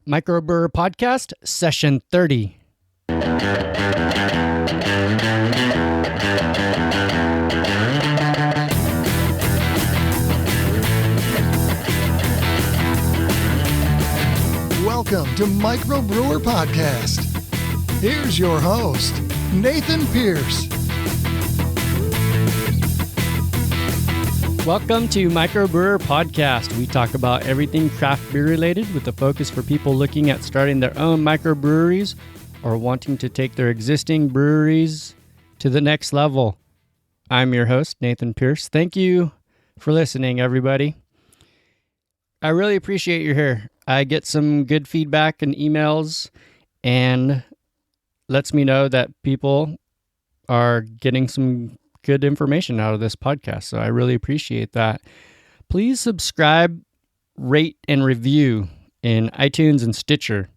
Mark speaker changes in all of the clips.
Speaker 1: MicroBrewr Podcast, Session 30.
Speaker 2: Welcome to MicroBrewr Podcast. Here's your host, Nathan Pierce.
Speaker 1: Welcome to MicroBrewr Podcast. We talk about everything craft beer related with a focus for people looking at starting their own microbreweries or wanting to take their existing breweries to the next level. I'm your host, Nathan Pierce. Thank you for listening, everybody. I really appreciate you here. I get some good feedback and emails and lets me know that people are getting some good information out of this podcast. So I really appreciate that. Please subscribe, rate, and review in iTunes and Stitcher.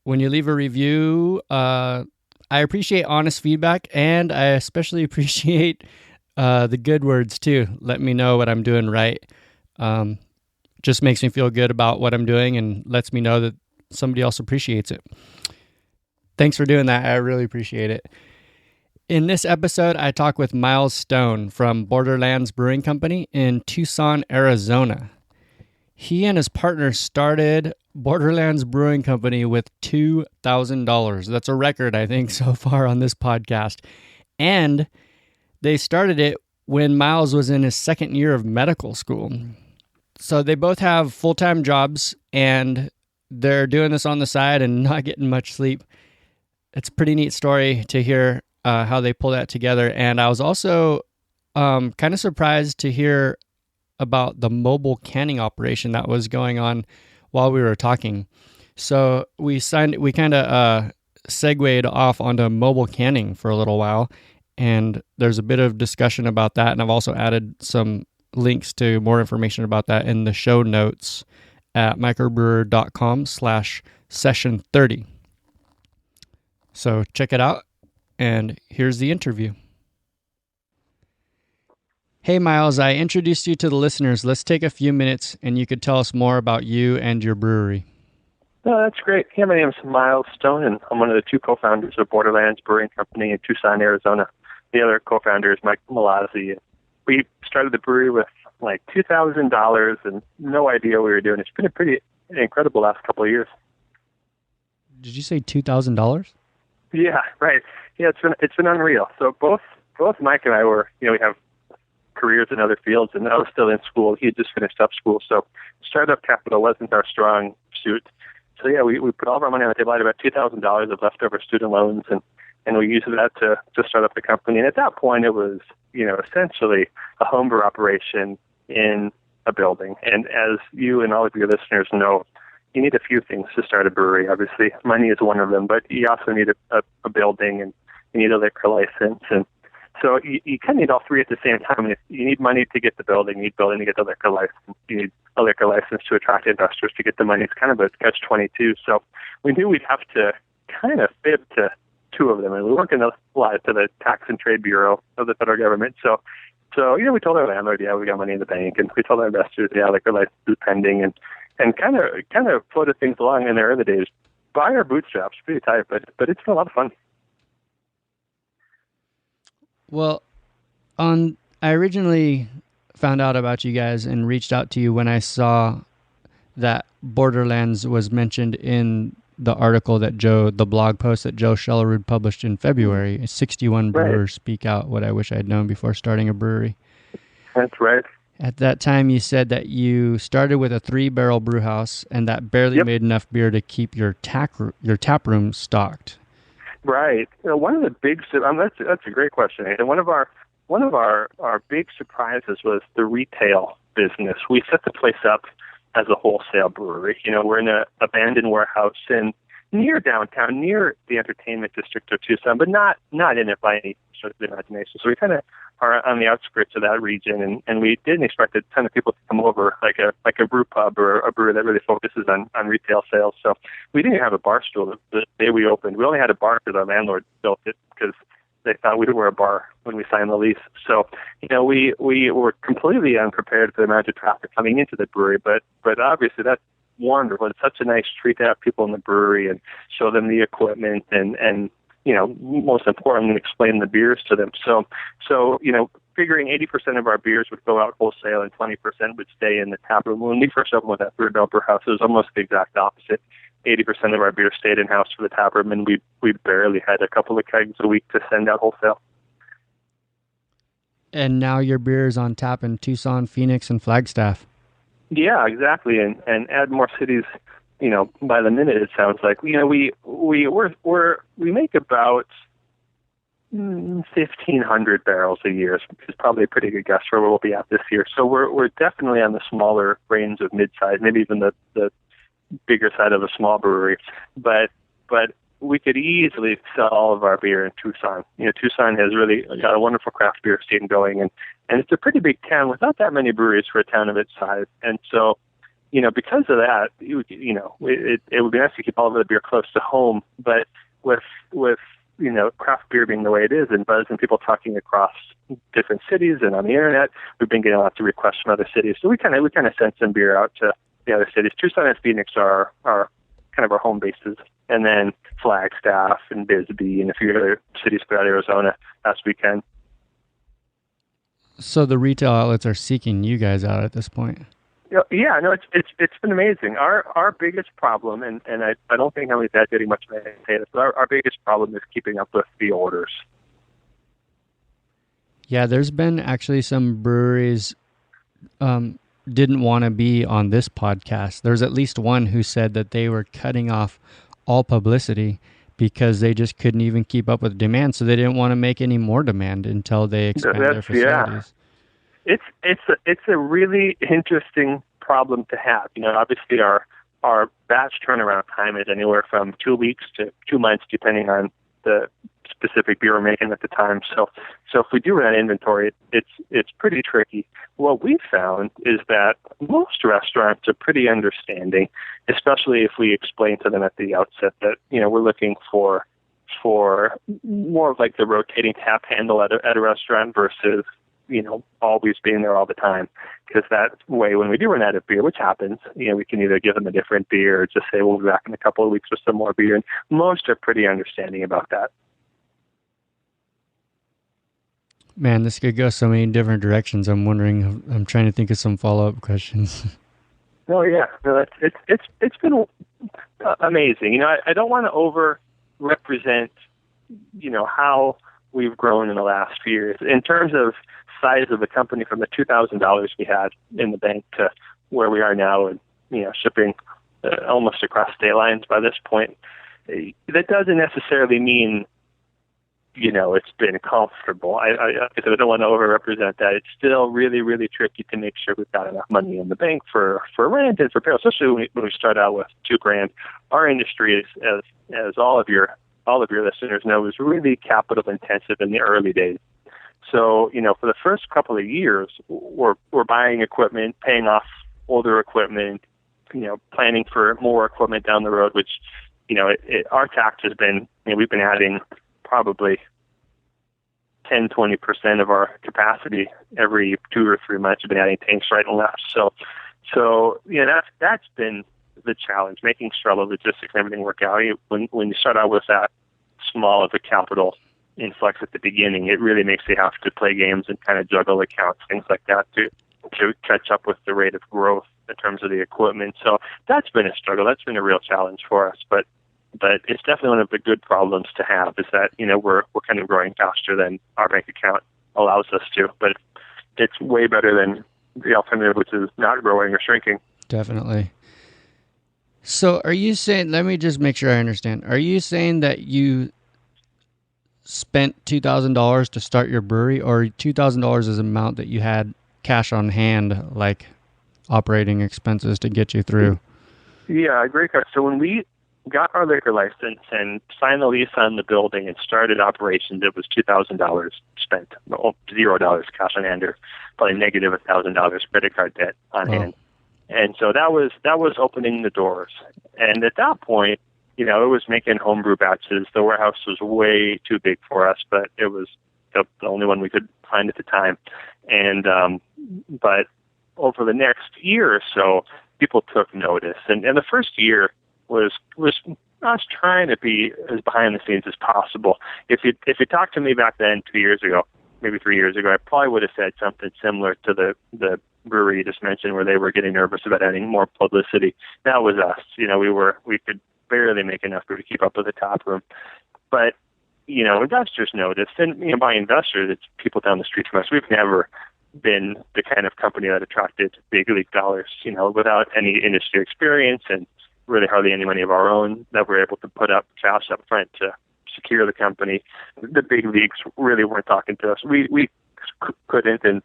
Speaker 1: When you leave a review, I appreciate honest feedback, and I especially appreciate the good words too. Let me know what I'm doing right. Just makes me feel good about what I'm doing and lets me know that somebody else appreciates it. Thanks for doing that. I really appreciate it. In this episode, I talk with Miles Stone from Borderlands Brewing Company in Tucson, Arizona. He and his partner started Borderlands Brewing Company with $2,000. That's a record, I think, so far on this podcast. And they started it when Miles was in his second year of medical school. So they both have full-time jobs, and they're doing this on the side and not getting much sleep. It's a pretty neat story to hear how they pull that together. And I was also kind of surprised to hear about the mobile canning operation that was going on while we were talking. So we kind of segued off onto mobile canning for a little while, and there's a bit of discussion about that. And I've also added some links to more information about that in the show notes at microbrewr.com/session30. So check it out. And here's the interview. Hey, Miles, I introduced you to the listeners. Let's take a few minutes and you could tell us more about you and your brewery.
Speaker 3: Oh, that's great. Yeah, my name's Miles Stone, and I'm one of the two co-founders of Borderlands Brewing Company in Tucson, Arizona. The other co-founder is Mike Malazzi. We started the brewery with like $2,000 and no idea what we were doing. It's been a pretty incredible last couple of years.
Speaker 1: Did you say $2,000?
Speaker 3: Yeah, right. Yeah, it's been unreal. So both Mike and I were, we have careers in other fields, and I was still in school. He had just finished up school, so startup capital wasn't our strong suit. So yeah, we put all of our money on the table. I had about $2,000 of leftover student loans, and we used that to start up the company. And at that point, it was essentially a homebrew operation in a building. And as you and all of your listeners know, you need a few things to start a brewery. Obviously, money is one of them, but you also need a building, and you need a liquor license. And so you kind of need all three at the same time. And you need money to get the building, you need building to get the liquor license, you need a liquor license to attract investors to get the money. It's kind of a catch-22. So we knew we'd have to kind of fib to two of them. And we weren't going to lie to the Tax and Trade Bureau of the federal government. So we told our landlord, yeah, we got money in the bank. And we told our investors, yeah, liquor license is pending. And kind of floated things along in the early days by our bootstraps, pretty tight, but it's been a lot of fun.
Speaker 1: Well, I originally found out about you guys and reached out to you when I saw that Borderlands was mentioned in the article the blog post that Joe Shellerud published in February. 61 brewers speak out what I wish I had known before starting a brewery.
Speaker 3: That's right.
Speaker 1: At that time, you said that you started with a 3-barrel brew house and that barely made enough beer to keep your tap room stocked.
Speaker 3: Right. One of the big that's a great question. And one of our big surprises was the retail business. We set the place up as a wholesale brewery. We're in an abandoned warehouse near downtown, near the entertainment district of Tucson, but not in it by any sort of imagination. So we kind of are on the outskirts of that region, and we didn't expect a ton of people to come over, like a brew pub or a brewer that really focuses on retail sales. So we didn't have a bar stool the day we opened. We only had a bar because our landlord built it because they thought we were a bar when we signed the lease. So, we were completely unprepared for the amount of traffic coming into the brewery, but obviously that wonderful. It's such a nice treat to have people in the brewery and show them the equipment and most importantly, explain the beers to them. So figuring 80% of our beers would go out wholesale and 20% would stay in the tap room. When we first opened with that Brew Brew House, it was almost the exact opposite. 80% of our beer stayed in-house for the tap room, and we barely had a couple of kegs a week to send out wholesale.
Speaker 1: And now your beer is on tap in Tucson, Phoenix, and Flagstaff.
Speaker 3: Yeah, exactly, and add more cities, by the minute. It sounds like we make about 1,500 barrels a year, which is probably a pretty good guess for where we'll be at this year. So we're definitely on the smaller range of mid-size, maybe even the bigger side of a small brewery, but we could easily sell all of our beer in Tucson. Tucson has really got a wonderful craft beer scene going, and it's a pretty big town with not that many breweries for a town of its size. And so, because of that, it would be nice to keep all of the beer close to home, but with craft beer being the way it is, and buzz and people talking across different cities and on the internet, we've been getting lots of requests from other cities. So we kind of sent some beer out to the other cities. Tucson and Phoenix are kind of our home bases, and then Flagstaff and Bisbee and a few other cities throughout Arizona last weekend.
Speaker 1: So the retail outlets are seeking you guys out at this point.
Speaker 3: Yeah, no, it's been amazing. Our biggest problem, and I don't think I'm getting much of this, but our biggest problem is keeping up with the orders.
Speaker 1: Yeah, there's been actually some breweries didn't want to be on this podcast. There's at least one who said that they were cutting off all publicity because they just couldn't even keep up with demand, so they didn't want to make any more demand until they expand their facilities.
Speaker 3: Yeah. It's a really interesting problem to have. Obviously our batch turnaround time is anywhere from 2 weeks to 2 months, depending on the specific beer we're making at the time. So if we do run out of inventory, it's pretty tricky. What we've found is that most restaurants are pretty understanding, especially if we explain to them at the outset that we're looking for more of like the rotating tap handle at a restaurant versus always being there all the time. Because that way, when we do run out of beer, which happens, we can either give them a different beer or just say we'll be back in a couple of weeks with some more beer. And most are pretty understanding about that.
Speaker 1: Man, this could go so many different directions. I'm trying to think of some follow-up questions.
Speaker 3: Oh yeah, no, it's been amazing. I don't want to over-represent, how we've grown in the last few years in terms of size of the company, from the $2,000 we had in the bank to where we are now, and shipping almost across state lines by this point. That doesn't necessarily mean it's been comfortable. I don't want to over-represent that. It's still really, really tricky to make sure we've got enough money in the bank for rent and for payroll, especially when we start out with $2,000. Our industry, as all of your listeners know, is really capital intensive in the early days. So, for the first couple of years, we're buying equipment, paying off older equipment, planning for more equipment down the road, which, our tact has been, we've been adding probably 10-20% of our capacity every 2 or 3 months. We've been adding tanks right and left. So that's been the challenge, making sure all the logistics and everything work out. When you start out with that small of a capital influx at the beginning, it really makes you have to play games and kind of juggle accounts, things like that, to catch up with the rate of growth in terms of the equipment. So that's been a struggle. That's been a real challenge for us. But it's definitely one of the good problems to have, is that we're kind of growing faster than our bank account allows us to. But it's way better than the alternative, which is not growing or shrinking.
Speaker 1: Definitely. So are you saying, let me just make sure I understand, are you saying that you spent $2,000 to start your brewery, or $2,000 is the amount that you had cash on hand, like operating expenses to get you through? Yeah,
Speaker 3: great question. So when we got our liquor license and signed the lease on the building and started operations, it was $2,000 spent. Well, $0 cash on hand, or probably negative $1,000 credit card debt on hand. And so that was opening the doors. And at that point, it was making homebrew batches. The warehouse was way too big for us, but it was the only one we could find at the time. And but over the next year or so, people took notice. And the first year was us trying to be as behind the scenes as possible. If you talked to me back then 2 years ago, maybe 3 years ago, I probably would have said something similar to the brewery you just mentioned, where they were getting nervous about adding more publicity. That was us. We could barely make enough to keep up with the tap room. But, investors noticed, and by investors, it's people down the street from us. We've never been the kind of company that attracted big league dollars, without any industry experience and really hardly any money of our own, that we're able to put up cash up front to secure the company. The big leagues really weren't talking to us. We couldn't, and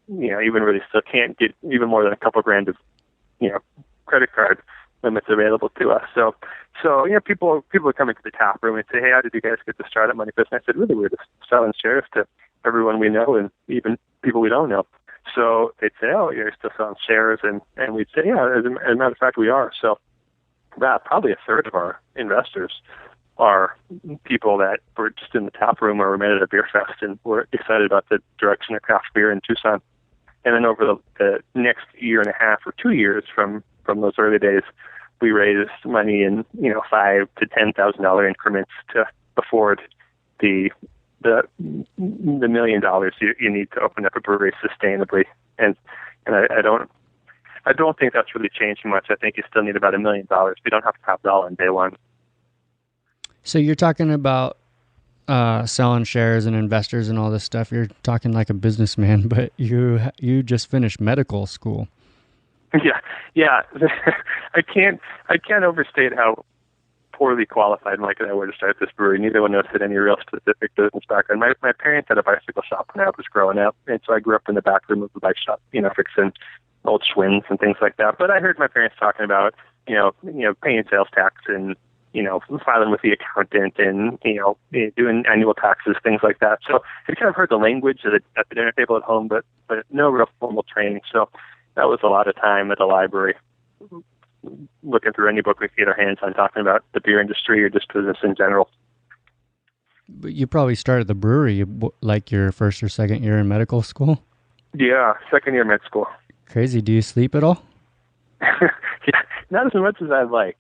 Speaker 3: even really still can't get even more than a couple grand of credit card limits available to us. So people would come into the tap room and say, "Hey, how did you guys get the startup money for this?" And I said, "Really, we're just selling shares to everyone we know and even people we don't know." So they'd say, "Oh, you're still selling shares," and we'd say, "Yeah, as a matter of fact, we are." So probably a third of our investors are people that were just in the tap room or met at a beer fest and were excited about the direction of craft beer in Tucson. And then over the next year and a half or 2 years from those early days, we raised money in $5,000 to $10,000 increments to afford the $1 million you need to open up a brewery sustainably. And I don't think that's really changed much. I think you still need about $1 million. We don't have to have it all on day one.
Speaker 1: So you're talking about selling shares and investors and all this stuff. You're talking like a businessman, but you just finished medical school. Yeah. I can't overstate how poorly qualified Mike and I were to start this brewery. Neither one of us had any real specific business background. My parents had a bicycle shop when I was growing up, and so I grew up in the back room of the bike shop, fixing old Schwinn's and things like that. But I heard my parents talking about, paying sales tax and, filing with the accountant and, doing annual taxes, things like that. So I kind of heard the language at the dinner table at home, but no real formal training. So that was a lot of time at the library looking through any book we could get our hands on talking about the beer industry or just business in general. But you probably started the brewery like your first or second year in medical school?
Speaker 3: Yeah, second year med school.
Speaker 1: Crazy. Do you sleep at all?
Speaker 3: Yeah, not as much as I'd like.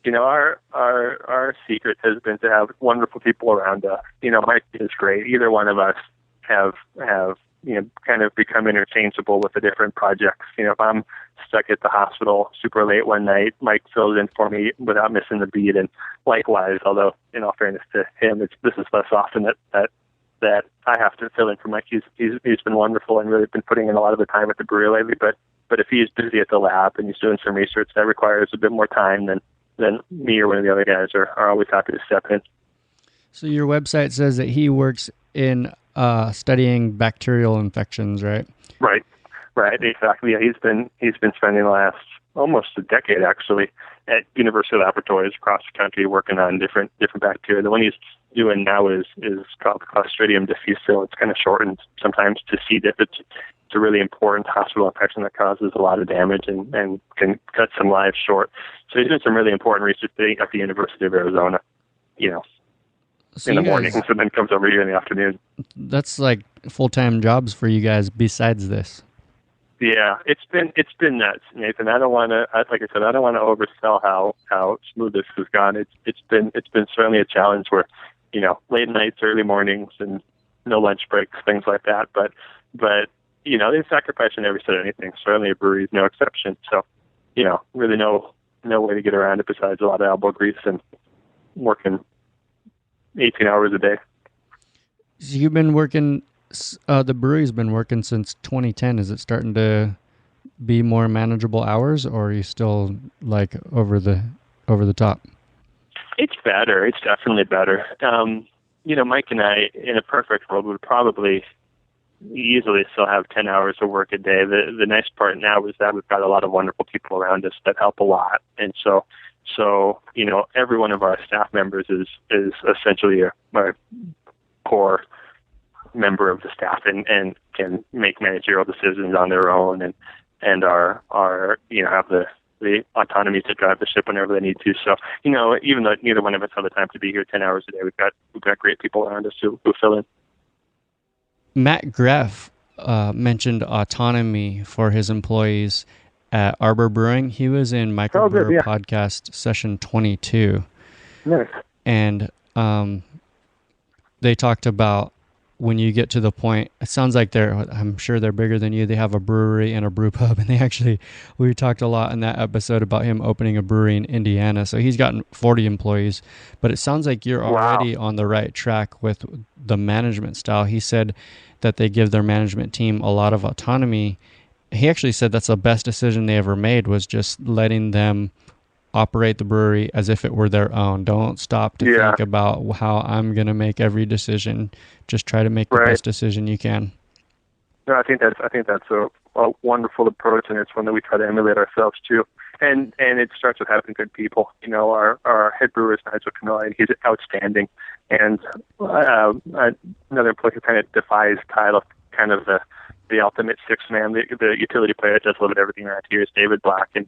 Speaker 3: Our secret has been to have wonderful people around us. Mike is great. Either one of us have kind of become interchangeable with the different projects. If I'm stuck at the hospital super late one night, Mike fills in for me without missing the beat. And likewise, although in all fairness to him, this is less often that I have to fill in for Mike. He's been wonderful and really been putting in a lot of the time at the brewery lately. But if he's busy at the lab and he's doing some research that requires a bit more time, then me or one of the other guys are always happy to step in. So
Speaker 1: your website says that he works in studying bacterial infections, right? Right,
Speaker 3: exactly. Yeah, he's been spending the last almost a decade actually at university laboratories across the country working on different bacteria. The one he's doing now is called Clostridium difficile. It's kind of shortened sometimes to C. diff. It's a really important hospital infection that causes a lot of damage and can cut some lives short. So he's doing some really important research at the University of Arizona,
Speaker 1: so
Speaker 3: in the morning, so then comes over here in the afternoon.
Speaker 1: That's like full-time jobs for you guys besides this.
Speaker 3: Yeah, it's been nuts, Nathan. I don't want to, like I said, I don't want to oversell how smooth this has gone. It's been certainly a challenge where, late nights, early mornings, and no lunch breaks, things like that. But they sacrifice in every set of anything. Certainly a brewery is no exception. So, really no way to get around it besides a lot of elbow grease and working 18 hours a day.
Speaker 1: So you've been working. The brewery's been working since 2010. Is it starting to be more manageable hours, or are you still like over the top?
Speaker 3: It's better. It's definitely better. Mike and I, in a perfect world, would probably easily still have 10 hours of work a day. The nice part now is that we've got a lot of wonderful people around us that help a lot, and so every one of our staff members is essentially a core member of the staff and can make managerial decisions on their own and are have the autonomy to drive the ship whenever they need to. So, even though neither one of us have the time to be here 10 hours a day, we've got great people around us who fill in.
Speaker 1: Matt Greff mentioned autonomy for his employees at Arbor Brewing. He was in MicroBrewr Podcast session 22.
Speaker 3: Nice.
Speaker 1: And they talked about when you get to the point, it sounds like I'm sure they're bigger than you. They have a brewery and a brew pub, and we talked a lot in that episode about him opening a brewery in Indiana. So he's gotten 40 employees, but it sounds like you're already on the right track with the management style. He said that they give their management team a lot of autonomy. He actually said that's the best decision they ever made, was just letting them operate the brewery as if it were their own. Don't stop to think about how I'm going to make every decision. Just try to make the best decision you can.
Speaker 3: No, I think that's a wonderful approach, and it's one that we try to emulate ourselves too. And it starts with having good people. You know, our head brewer is Nigel Canoli, and he's outstanding. And another employee who kind of defies title, kind of the ultimate sixth man, the utility player that does a little bit of everything around here, is David Black, and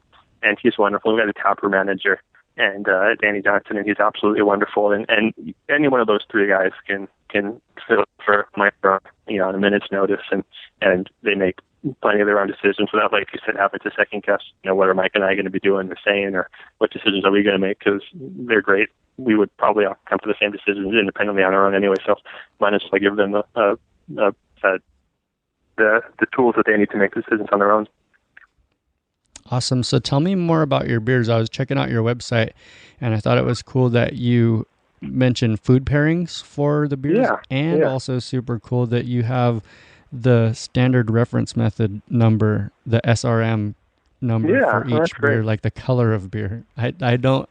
Speaker 3: he's wonderful. We've got a taproom manager, and Danny Johnson, and he's absolutely wonderful. And any one of those three guys can fill for Micro, on a minute's notice, and they make plenty of their own decisions without, like you said, having to second guess, what are Mike and I going to be doing or saying, or what decisions are we going to make, because they're great. We would probably all come to the same decisions independently on our own anyway, so might as well give them the tools that they need to make decisions on their own.
Speaker 1: Awesome. So tell me more about your beers. I was checking out your website, and I thought it was cool that you mentioned food pairings for the beers, and also super cool that you have the standard reference method number, the SRM number for each beer, like the color of beer. I don't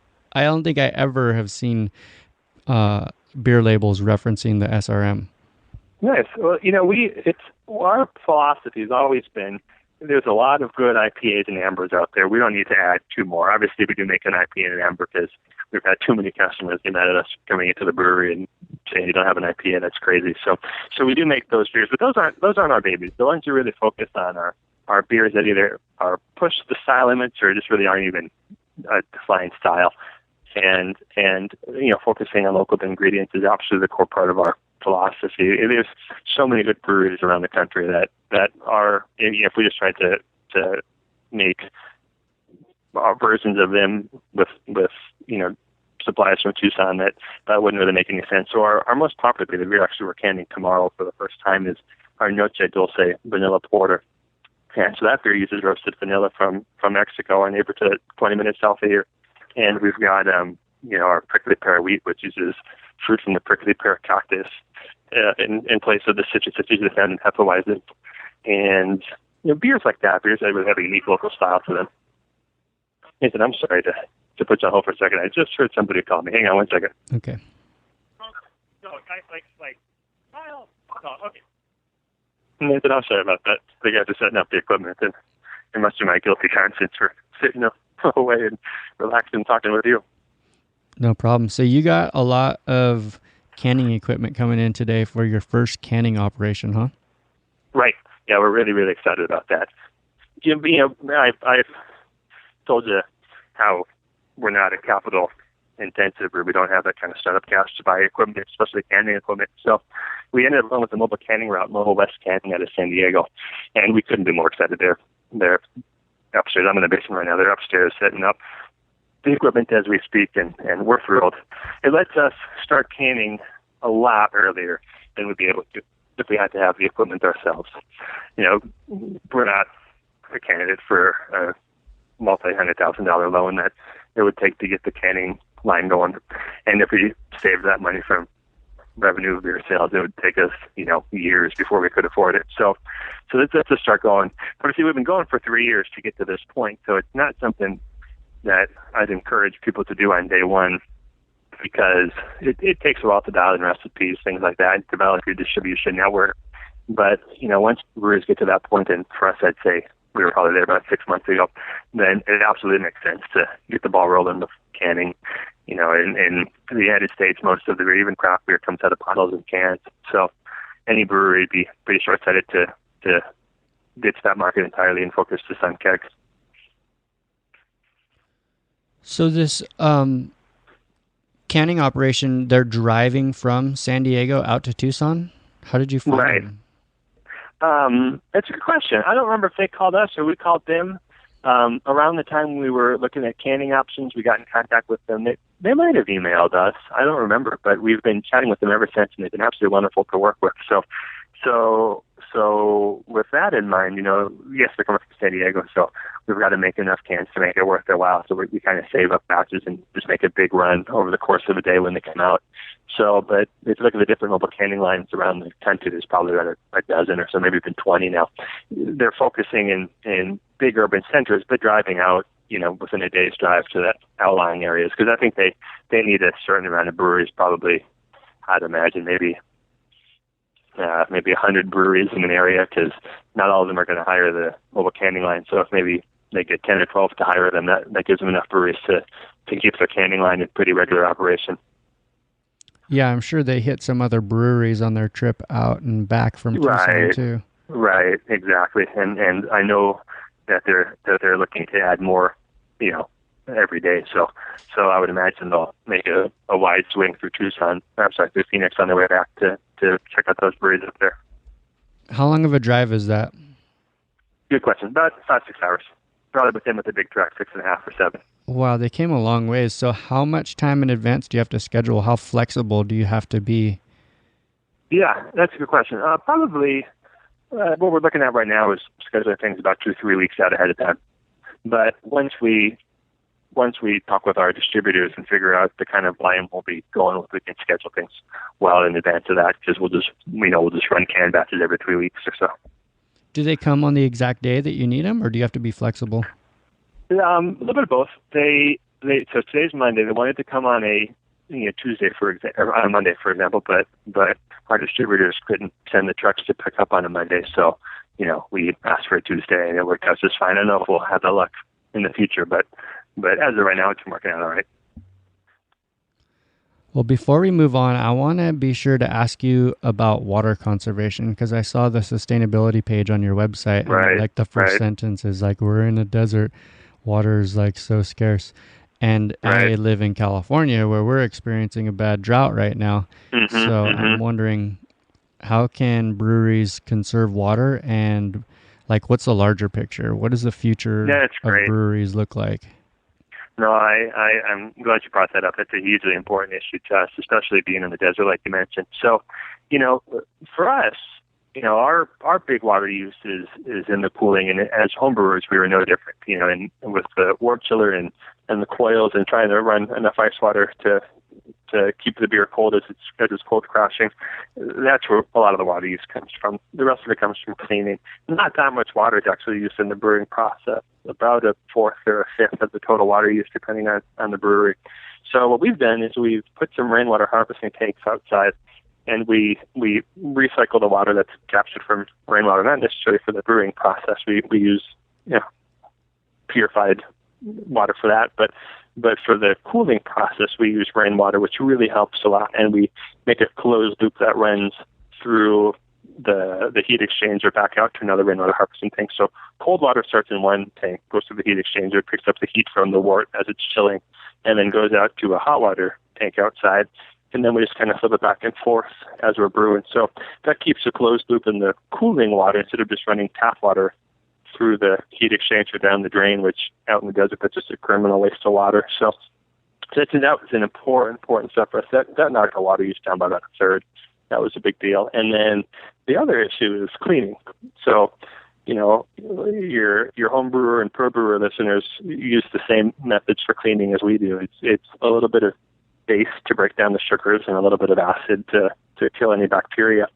Speaker 1: think I ever have seen beer labels referencing the SRM.
Speaker 3: Nice. Well, our philosophy has always been, there's a lot of good IPAs and ambers out there. We don't need to add two more. Obviously, we do make an IPA and an amber because we've had too many customers get mad at us coming into the brewery and saying you don't have an IPA. That's crazy. So we do make those beers, but those aren't our babies. The ones we really focus on are beers that either are push the style limits or just really aren't even a defined style. And focusing on local ingredients is absolutely the core part of our philosophy. There's so many good breweries around the country that are, if we just tried to make versions of them with suppliers from Tucson, that wouldn't really make any sense. So our most popular beer that we're canning tomorrow for the first time is our Noche Dulce Vanilla Porter. And so that beer uses roasted vanilla from Mexico, our neighbor to 20 minutes south of here. And we've got our prickly pear wheat, which uses fruit from the prickly pear cactus in place of the citrus that's usually found in Hefeweizen. And beers like that, beers that really have a unique local style to them. Nathan, I'm sorry to put you on hold for a second. I just heard somebody call me. Hang on one second.
Speaker 1: Okay.
Speaker 3: No, Kyle. Oh, okay. Nathan, I'm sorry about that. The guys are setting up the equipment, and it must be my guilty conscience for sitting away and relaxing and talking with you.
Speaker 1: No problem. So you got a lot of canning equipment coming in today for your first canning operation, huh?
Speaker 3: Right. Yeah, we're really, really excited about that. I've told you how we're not a capital intensive, or we don't have that kind of startup cash to buy equipment, especially canning equipment. So we ended up going with the mobile canning route, Mobile West Canning out of San Diego, and we couldn't be more excited. They're upstairs. I'm in the basement right now. They're upstairs setting up the equipment as we speak, and we're thrilled. It lets us start canning a lot earlier than we'd be able to if we had to have the equipment ourselves. We're not a candidate for a multi-$100,000 loan that it would take to get the canning line going. And if we saved that money from revenue of beer sales, it would take us, years before we could afford it. So let's just start going. But see, we've been going for 3 years to get to this point. So it's not something that I'd encourage people to do on day one, because it takes a while to dial in recipes, things like that, develop your distribution network. But, once brewers get to that point, and for us, I'd say we were probably there about 6 months ago, then it absolutely makes sense to get the ball rolling with canning. In the United States, most of the beer, even craft beer, comes out of bottles and cans. So any brewery would be pretty short-sighted to ditch that market entirely and focus just on kegs.
Speaker 1: So this canning operation, they're driving from San Diego out to Tucson? How did you find them?
Speaker 3: That's a good question. I don't remember if they called us or we called them. around the time we were looking at canning options, we got in contact with them. They might have emailed us. I don't remember, but we've been chatting with them ever since, and they've been absolutely wonderful to work with. So with that in mind, yes, they're coming from San Diego, so we've got to make enough cans to make it worth their while. So we kind of save up batches and just make a big run over the course of a day when they come out. So, but if you look at the different mobile canning lines around the country, there's probably about a dozen or so, maybe even 20 now. They're focusing in big urban centers, but driving out, within a day's drive to the outlying areas, because I think they need a certain amount of breweries, probably, I'd imagine, maybe 100 breweries in an area, because not all of them are going to hire the mobile canning line. So if maybe they get 10 or 12 to hire them, that gives them enough breweries to keep their canning line in pretty regular operation.
Speaker 1: Yeah, I'm sure they hit some other breweries on their trip out and back from Tucson too.
Speaker 3: Right, exactly. And I know that they're looking to add more, every day. So I would imagine they'll make a wide swing through through Phoenix on their way back to check out those breweries up there.
Speaker 1: How long of a drive is that?
Speaker 3: Good question. About 5-6 hours. Probably within with the big truck, 6.5 or 7.
Speaker 1: Wow, they came a long ways. So how much time in advance do you have to schedule? How flexible do you have to be?
Speaker 3: Yeah, that's a good question. Probably what we're looking at right now is scheduling things about 2-3 weeks out ahead of time. But once we talk with our distributors and figure out the kind of volume we'll be going with, we can schedule things well in advance of that, because we'll just run can batches every 3 weeks or so. Do
Speaker 1: they come on the exact day that you need them, or do you have to be flexible?
Speaker 3: A little bit of both. So today's Monday. They wanted to come on a Tuesday, or on a Monday, for example, but our distributors couldn't send the trucks to pick up on a Monday, so we asked for a Tuesday, and it worked out just fine. I don't know if we'll have that luck in the future, but as of right now, it's working out all right.
Speaker 1: Well, before we move on, I want to be sure to ask you about water conservation, because I saw the sustainability page on your website.
Speaker 3: Right.
Speaker 1: And the first sentence is we're in a desert. Water is so scarce. And I live in California, where we're experiencing a bad drought right now. I'm wondering, how can breweries conserve water, and what's the larger picture? What does the future of breweries look like?
Speaker 3: No, I'm glad you brought that up. That's a hugely important issue to us, especially being in the desert, like you mentioned. So, for us, our big water use is in the cooling, and as homebrewers, we were no different. And with the warp chiller and the coils, and trying to run enough ice water to keep the beer cold as it's cold crashing. That's where a lot of the water use comes from. The rest of it comes from cleaning. Not that much water is actually used in the brewing process. About a fourth or a fifth of the total water use, depending on the brewery. So what we've done is we've put some rainwater harvesting tanks outside, and we recycle the water that's captured from rainwater, not necessarily for the brewing process. We use purified water for that, but for the cooling process, we use rainwater, which really helps a lot, and we make a closed loop that runs through the heat exchanger back out to another rainwater harvesting tank. So cold water starts in one tank, goes through the heat exchanger, picks up the heat from the wort as it's chilling, and then goes out to a hot water tank outside, and then we just kind of flip it back and forth as we're brewing. So that keeps a closed loop in the cooling water instead of just running tap water through the heat exchanger down the drain, which out in the desert, that's just a criminal waste of water. So that was an important step for us. That knocked our water use down by about a third. That was a big deal. And then the other issue is cleaning. So, your home brewer and pro brewer listeners use the same methods for cleaning as we do. It's a little bit of base to break down the sugars and a little bit of acid to kill any bacteria.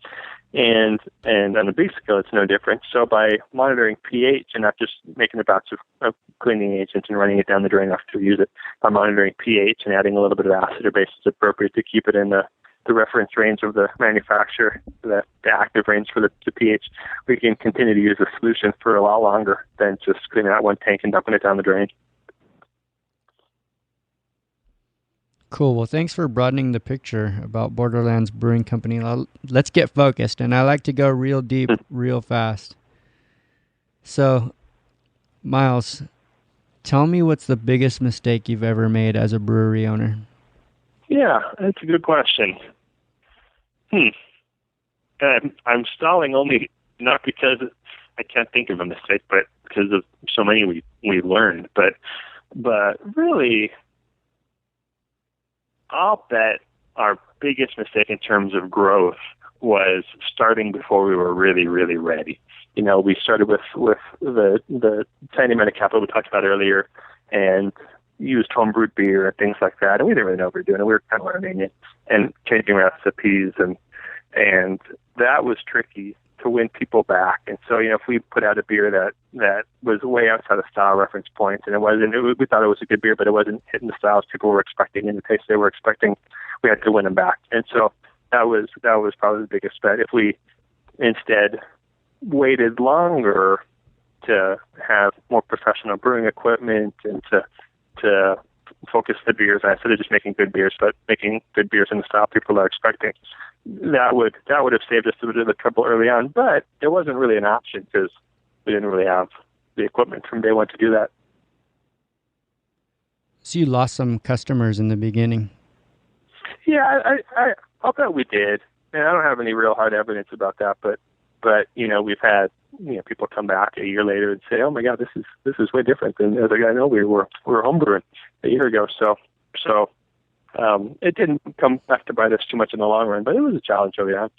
Speaker 3: And on a big scale, it's no different. So by monitoring pH and not just making a batch of cleaning agents and running it down the drain after we use it, by monitoring pH and adding a little bit of acid or base is appropriate to keep it in the reference range of the manufacturer, the active range for the pH, we can continue to use the solution for a lot longer than just cleaning out one tank and dumping it down the drain.
Speaker 1: Cool. Well, thanks for broadening the picture about Borderlands Brewing Company. Let's get focused, and I like to go real deep, real fast. So, Miles, tell me what's the biggest mistake you've ever made as a brewery owner?
Speaker 3: Yeah, that's a good question. I'm stalling only not because I can't think of a mistake, but because of so many we learned. But really, I'll bet our biggest mistake in terms of growth was starting before we were really, really ready. We started with the tiny amount of capital we talked about earlier, and used homebrewed beer and things like that, and we didn't really know what we were doing, and we were kind of learning it and changing recipes, and that was tricky to win people back. And so, if we put out a beer that was way outside the style reference points, and we thought it was a good beer, but it wasn't hitting the styles people were expecting and the taste they were expecting, we had to win them back. And so that was probably the biggest bet. If we instead waited longer to have more professional brewing equipment and to focus the beers on, instead of just making good beers, but making good beers in the style people are expecting, that would have saved us a bit of the trouble early on. But it wasn't really an option because we didn't really have the equipment from day one to do that.
Speaker 1: So you lost some customers in the beginning.
Speaker 3: Yeah, I'll bet we did. And I don't have any real hard evidence about that, but we've had people come back a year later and say, "Oh my God, this is way different than the other guy I know we were homebrewing a year ago." So it didn't come back to bite us too much in the long run, but it was a challenge early on.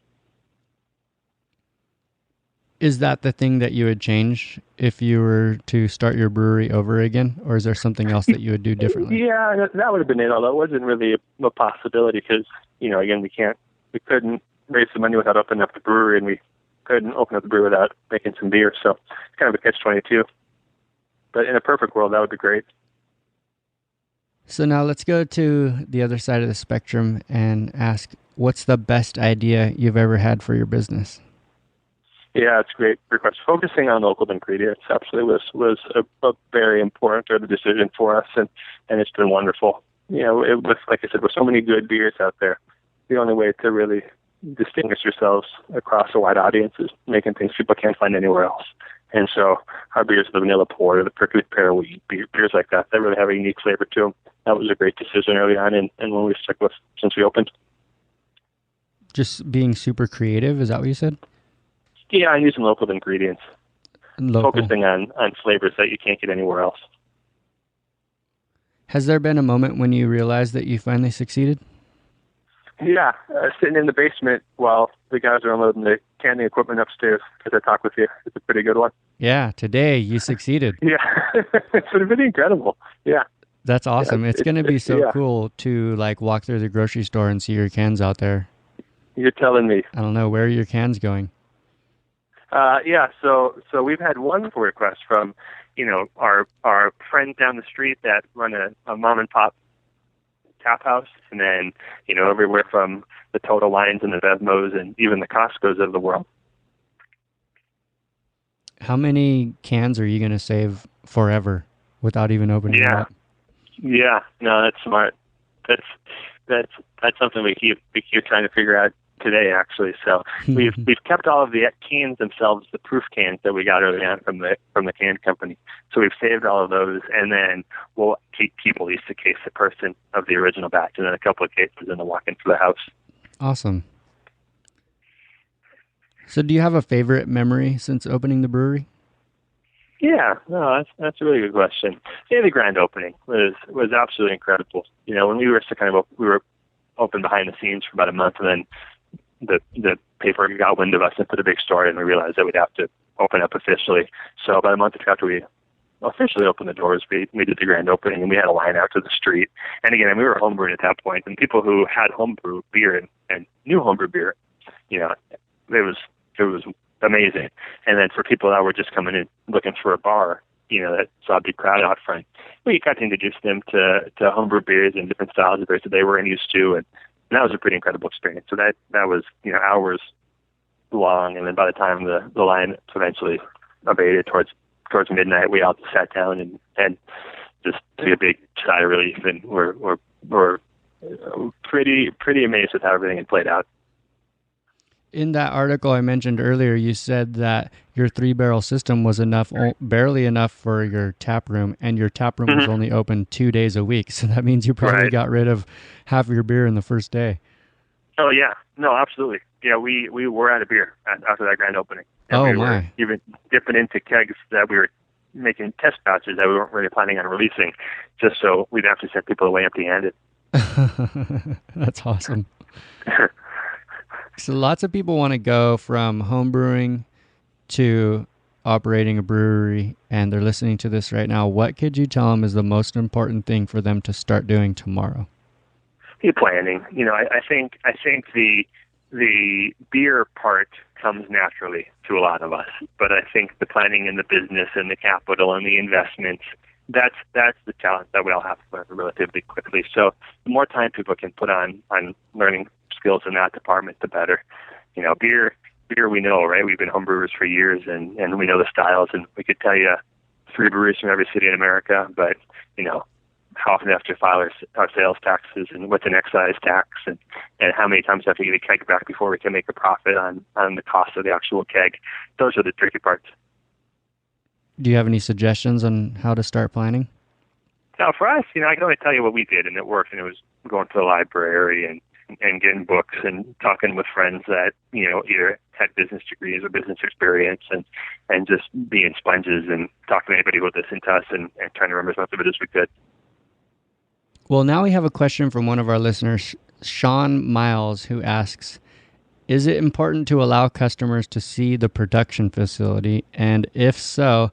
Speaker 1: Is that the thing that you would change if you were to start your brewery over again, or is there something else that you would do differently?
Speaker 3: Yeah, that would have been it. Although it wasn't really a possibility because again, we couldn't raise the money without opening up the brewery, and we couldn't open up the brewery without making some beer. So it's kind of a catch-22. But in a perfect world, that would be great.
Speaker 1: So now let's go to the other side of the spectrum and ask, what's the best idea you've ever had for your business?
Speaker 3: Yeah, it's great request. Focusing on local ingredients absolutely was a very important sort of decision for us, and it's been wonderful. Like I said, with so many good beers out there, the only way to really distinguish yourselves across a wide audience is making things people can't find anywhere else. And so our beers, the vanilla porter, the prickly pear wheat, beers like that really have a unique flavor to them. That was a great decision early on, and one we've stuck with since we opened.
Speaker 1: Just being super creative, is that what you said?
Speaker 3: Yeah, I'm using local ingredients. Focusing on flavors that you can't get anywhere else.
Speaker 1: Has there been a moment when you realized that you finally succeeded?
Speaker 3: Yeah, sitting in the basement while the guys are unloading the canning equipment upstairs as I talk with you. It's a pretty good one.
Speaker 1: Yeah, today you succeeded.
Speaker 3: Yeah, it's been pretty incredible. Yeah.
Speaker 1: That's awesome. Yeah, it's going to be so cool to walk through the grocery store and see your cans out there.
Speaker 3: You're telling me.
Speaker 1: I don't know. Where are your cans going?
Speaker 3: So we've had one pull request from, our friends down the street that run a mom and pop tap house, and then, everywhere from the Total Lines and the Vevmos and even the Costco's of the world.
Speaker 1: How many cans are you going to save forever without even opening it up?
Speaker 3: Yeah, no, that's smart. That's something we keep trying to figure out today, actually. So we've kept all of the cans themselves, the proof cans that we got early on from the can company. So we've saved all of those, and then we'll keep at least a case a person of the original batch, and then a couple of cases in the walk-in for the house.
Speaker 1: Awesome. So do you have a favorite memory since opening the brewery?
Speaker 3: Yeah, no, that's a really good question. Yeah, the grand opening was absolutely incredible. When we were we were open behind the scenes for about a month, and then the paper got wind of us and put a big story, and we realized that we'd have to open up officially. So about a month after we officially opened the doors, we did the grand opening, and we had a line out to the street. And again, we were homebrewing at that point, and people who had homebrew beer and knew homebrew beer, it was amazing. And then for people that were just coming in looking for a bar, that saw a big crowd out front, we got to introduce them to homebrew beers and different styles of beers that they weren't used to, and that was a pretty incredible experience. So that was hours long, and then by the time the line eventually abated towards midnight, we all sat down and just took a big sigh of relief, and we're pretty amazed with how everything had played out.
Speaker 1: In that article I mentioned earlier, you said that your 3-barrel system was barely enough for your tap room, and your tap room was only open 2 days a week. So that means you probably got rid of half of your beer in the first day.
Speaker 3: Oh yeah, no, absolutely. Yeah, we were out of beer after that grand opening, And
Speaker 1: Oh,
Speaker 3: we were
Speaker 1: my.
Speaker 3: even dipping into kegs that we were making test batches that we weren't really planning on releasing, just so we'd have to send people away empty-handed.
Speaker 1: That's awesome. So lots of people want to go from home brewing to operating a brewery, and they're listening to this right now. What could you tell them is the most important thing for them to start doing tomorrow?
Speaker 3: Planning. I think the beer part comes naturally to a lot of us, but I think the planning and the business and the capital and the investments, that's the challenge that we all have to learn relatively quickly. So the more time people can put on learning skills in that department, the better. Beer we know, right? We've been homebrewers for years, and we know the styles, and we could tell you 3 breweries from every city in America, but how often do we have to file our sales taxes, and what's an excise tax, and how many times do we have to get a keg back before we can make a profit on the cost of the actual keg. Those are the tricky parts.
Speaker 1: Do you have any suggestions on how to start planning?
Speaker 3: Now, for us, I can only tell you what we did, and it worked, and it was going to the library and getting books and talking with friends that, either had business degrees or business experience, and just being sponges and talking to anybody who would listen to us and trying to remember as much of it as we could.
Speaker 1: Well, now we have a question from one of our listeners, Sean Miles, who asks, is it important to allow customers to see the production facility? And if so,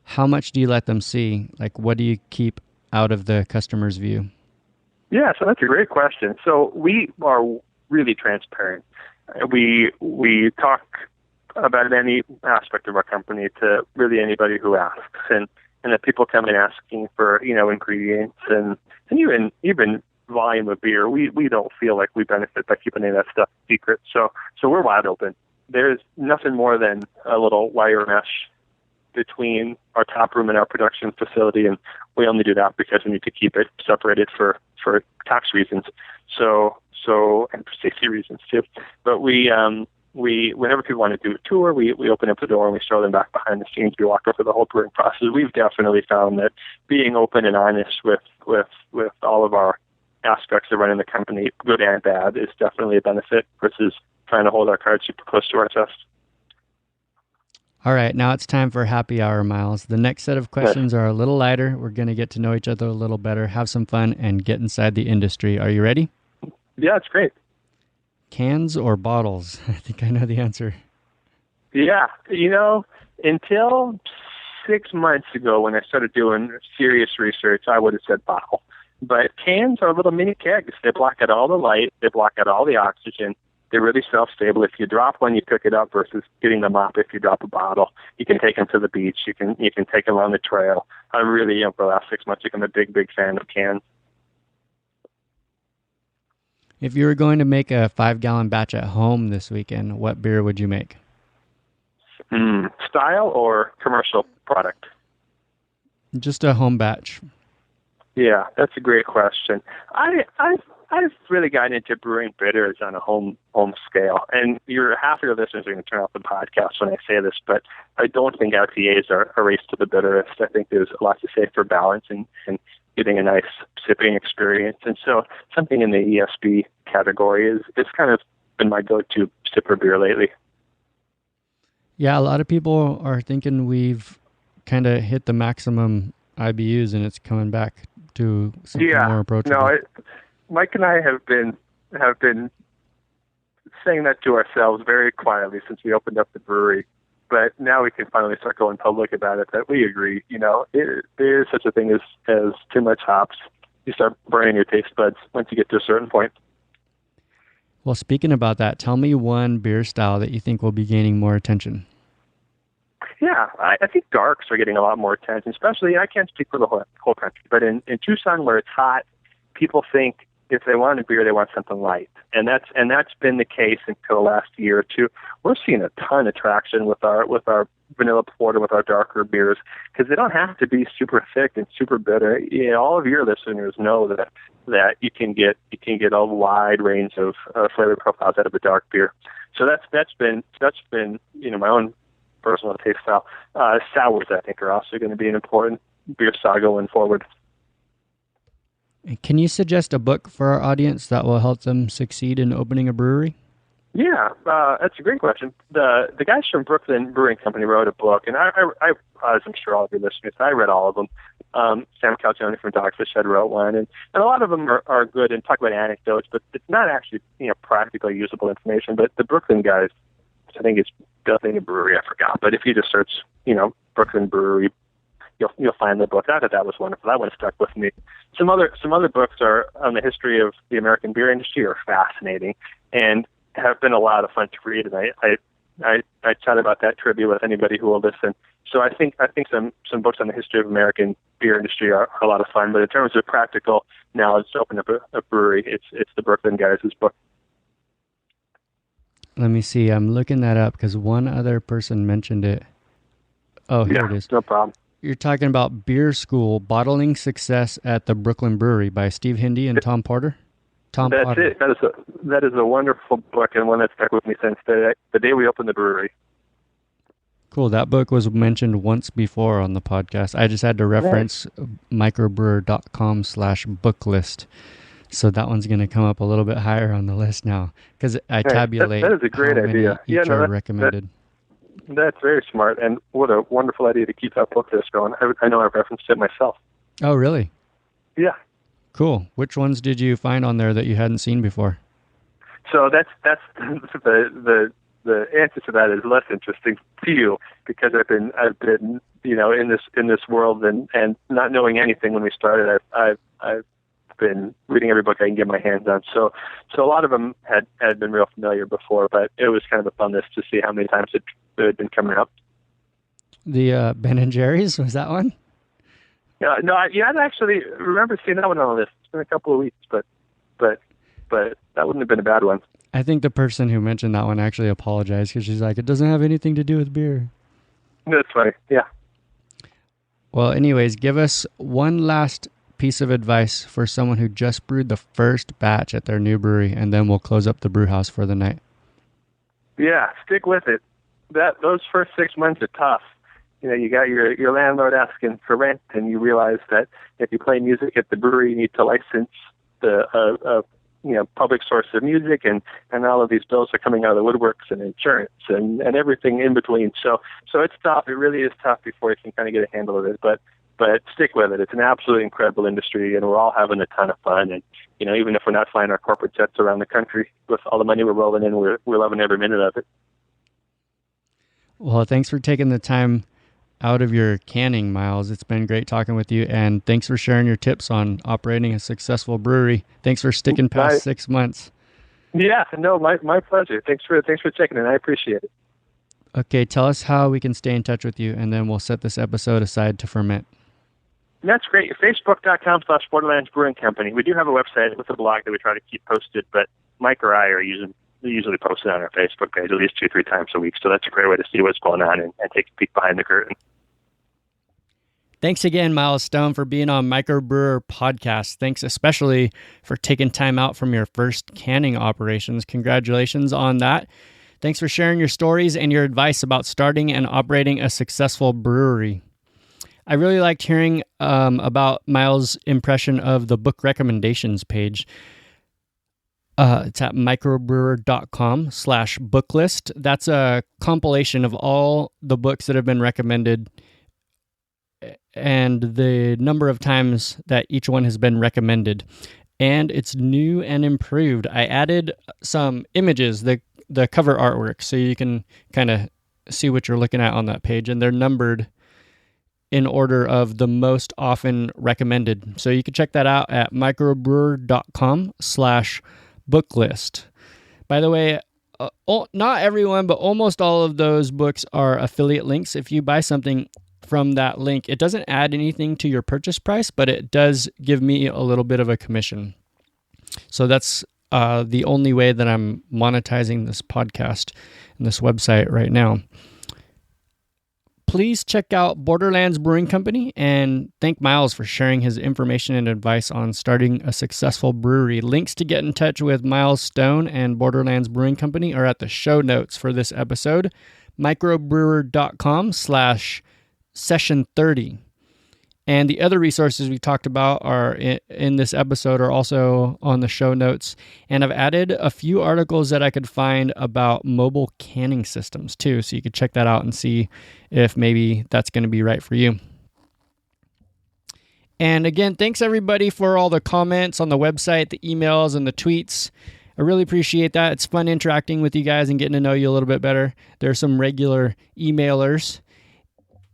Speaker 1: how much do you let them see? Like, what do you keep out of the customer's view?
Speaker 3: Yeah, so that's a great question. So we are really transparent. We talk about any aspect of our company to really anybody who asks, and if people come in asking for ingredients and even volume of beer, we don't feel like we benefit by keeping any of that stuff secret. So we're wide open. There's nothing more than a little wire mesh between our tap room and our production facility, and we only do that because we need to keep it separated for tax reasons, so and for safety reasons too. But we whenever people want to do a tour, we open up the door and we show them back behind the scenes. We walk over the whole brewing process. We've definitely found that being open and honest with all of our aspects of running the company, good and bad, is definitely a benefit versus trying to hold our cards super close to our chest.
Speaker 1: All right, now it's time for happy hour, Miles. The next set of questions are a little lighter. We're going to get to know each other a little better, have some fun, and get inside the industry. Are you ready?
Speaker 3: Yeah, it's great.
Speaker 1: Cans or bottles? I think I know the answer.
Speaker 3: Yeah, until 6 months ago when I started doing serious research, I would have said bottle. But cans are little mini kegs. They block out all the light. They block out all the oxygen. They're really self-stable. If you drop one, you pick it up versus getting them up. If you drop a bottle, you can take them to the beach. You can take them on the trail. I really, for the last 6 months, I'm a big fan of cans.
Speaker 1: If you were going to make a 5-gallon batch at home this weekend, what beer would you make?
Speaker 3: Style or commercial product?
Speaker 1: Just a home batch.
Speaker 3: Yeah, that's a great question. I've really gotten into brewing bitters on a home scale, and half of your listeners are going to turn off the podcast when I say this, but I don't think IPAs are a race to the bitterest. I think there's a lot to say for balance and getting a nice sipping experience, and so something in the ESB category is kind of been my go-to sipper beer lately.
Speaker 1: Yeah, a lot of people are thinking we've kind of hit the maximum IBUs, and it's coming back to something more approachable.
Speaker 3: No, Mike and I have been saying that to ourselves very quietly since we opened up the brewery. But now we can finally start going public about it, that we agree. There is such a thing as too much hops. You start burning your taste buds once you get to a certain point.
Speaker 1: Well, speaking about that, tell me one beer style that you think will be gaining more attention.
Speaker 3: Yeah, I think darks are getting a lot more attention, especially, I can't speak for the whole country, but in Tucson where it's hot, people think if they want a beer, they want something light. And that's been the case until the last year or two. We're seeing a ton of traction with our vanilla porter, with our darker beers, because they don't have to be super thick and super bitter. All of your listeners know that you can get a wide range of flavor profiles out of a dark beer. So that's been my own personal taste style. Sours, I think, are also going to be an important beer style going forward.
Speaker 1: Can you suggest a book for our audience that will help them succeed in opening a brewery?
Speaker 3: Yeah, that's a great question. The guys from Brooklyn Brewing Company wrote a book, and I as I'm sure all of your listeners, I read all of them. Sam Calzone from Dogfish Head wrote one, and a lot of them are good and talk about anecdotes, but it's not actually practically usable information. But the Brooklyn guys, I think it's Building a Brewery, I forgot, but if you just search Brooklyn Brewery, you'll find the book. I thought that was wonderful. That one stuck with me. Some other books are on the history of the American beer industry are fascinating and have been a lot of fun to read. And I chat about that trivia with anybody who will listen. So I think some books on the history of American beer industry are a lot of fun. But in terms of practical knowledge to open up a brewery, it's the Brooklyn guys' book.
Speaker 1: Let me see. I'm looking that up because one other person mentioned it. Oh, here it is.
Speaker 3: No problem.
Speaker 1: You're talking about Beer School, Bottling Success at the Brooklyn Brewery by Steve Hindy and Tom Porter.
Speaker 3: That's it. That is a wonderful book and one that's stuck with me since the day we opened the brewery.
Speaker 1: Cool. That book was mentioned once before on the podcast. I just had to reference microbrewer.com/book list. So that one's going to come up a little bit higher on the list now because I tabulate
Speaker 3: that is a great idea.
Speaker 1: Each are recommended.
Speaker 3: That's very smart, and what a wonderful idea to keep that book list going. I know I've referenced it myself.
Speaker 1: Oh, really?
Speaker 3: Yeah.
Speaker 1: Cool. Which ones did you find on there that you hadn't seen before?
Speaker 3: So that's the answer to that is less interesting to you because I've been in this world and not knowing anything when we started. I've been reading every book I can get my hands on. So a lot of them had been real familiar before, but it was kind of a fun list to see how many times it had been coming up.
Speaker 1: The Ben and Jerry's, was that one?
Speaker 3: No, I actually remember seeing that one on the list. It's been a couple of weeks, but that wouldn't have been a bad one.
Speaker 1: I think the person who mentioned that one actually apologized because she's like, it doesn't have anything to do with beer.
Speaker 3: That's funny, yeah.
Speaker 1: Well, anyways, give us one last piece of advice for someone who just brewed the first batch at their new brewery, and then we'll close up the brew house for the night.
Speaker 3: Yeah, stick with it. Those first 6 months are tough. You got your landlord asking for rent, and you realize that if you play music at the brewery, you need to license the public source of music, and all of these bills are coming out of the woodworks and insurance and everything in between. So it's tough. It really is tough before you can kind of get a handle of it. But stick with it. It's an absolutely incredible industry, and we're all having a ton of fun. And even if we're not flying our corporate jets around the country with all the money we're rolling in, we're loving every minute of it. Well,
Speaker 1: thanks for taking the time out of your canning, Miles. It's been great talking with you, and thanks for sharing your tips on operating a successful brewery. Thanks for sticking past 6 months.
Speaker 3: Yeah, no, my pleasure. Thanks for checking in. I appreciate it.
Speaker 1: Okay, tell us how we can stay in touch with you, and then we'll set this episode aside to ferment.
Speaker 3: That's great. Facebook.com/Borderlands Brewing Company. We do have a website with a blog that we try to keep posted, but Mike or I are usually posted on our Facebook page at least 2-3 times a week. So that's a great way to see what's going on and take a peek behind the curtain. Thanks again, Miles Stone, for being on MicroBrewr Podcast. Thanks especially for taking time out from your first canning operations. Congratulations on that. Thanks for sharing your stories and your advice about starting and operating a successful brewery. I really liked hearing about Miles' impression of the book recommendations page. It's at microbrewer.com/booklist. That's a compilation of all the books that have been recommended and the number of times that each one has been recommended. And it's new and improved. I added some images, the cover artwork, so you can kind of see what you're looking at on that page. And they're numbered in order of the most often recommended. So you can check that out at microbrewer.com/booklist. By the way, not everyone, but almost all of those books are affiliate links. If you buy something from that link, it doesn't add anything to your purchase price, but it does give me a little bit of a commission. So that's the only way that I'm monetizing this podcast and this website right now. Please check out Borderlands Brewing Company and thank Miles for sharing his information and advice on starting a successful brewery. Links to get in touch with Miles Stone and Borderlands Brewing Company are at the show notes for this episode, microbrewer.com/session30.
Speaker 1: And the other resources we talked about are in this episode are also on the show notes. And I've added a few articles that I could find about mobile canning systems too. So you could check that out and see if maybe that's going to be right for you. And again, thanks everybody for all the comments on the website, the emails, and the tweets. I really appreciate that. It's fun interacting with you guys and getting to know you a little bit better. There are some regular emailers.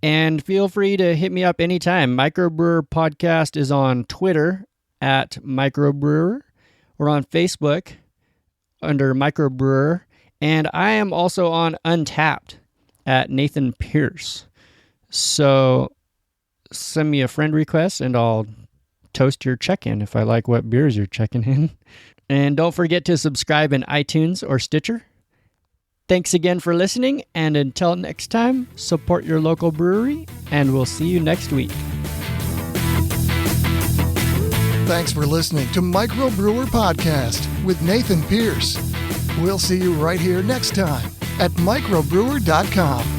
Speaker 1: And feel free to hit me up anytime. MicroBrewr Podcast is on Twitter at MicroBrewr. We're on Facebook under MicroBrewr. And I am also on Untapped at Nathan Pierce. So send me a friend request and I'll toast your check-in if I like what beers you're checking in. And don't forget to subscribe in iTunes or Stitcher. Thanks again for listening, and until next time, support your local brewery, and we'll see you next week.
Speaker 2: Thanks for listening to MicroBrewr Podcast with Nathan Pierce. We'll see you right here next time at microbrewery.com.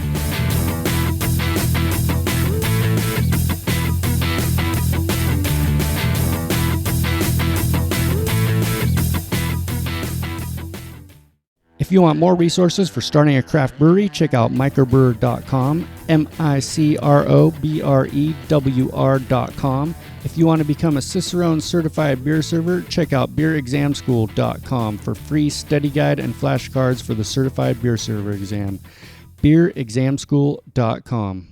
Speaker 1: If you want more resources for starting a craft brewery, check out microbrewer.com, microbrewer.com. If you want to become a Cicerone certified beer server, check out beerexamschool.com for free study guide and flashcards for the certified beer server exam. beerexamschool.com.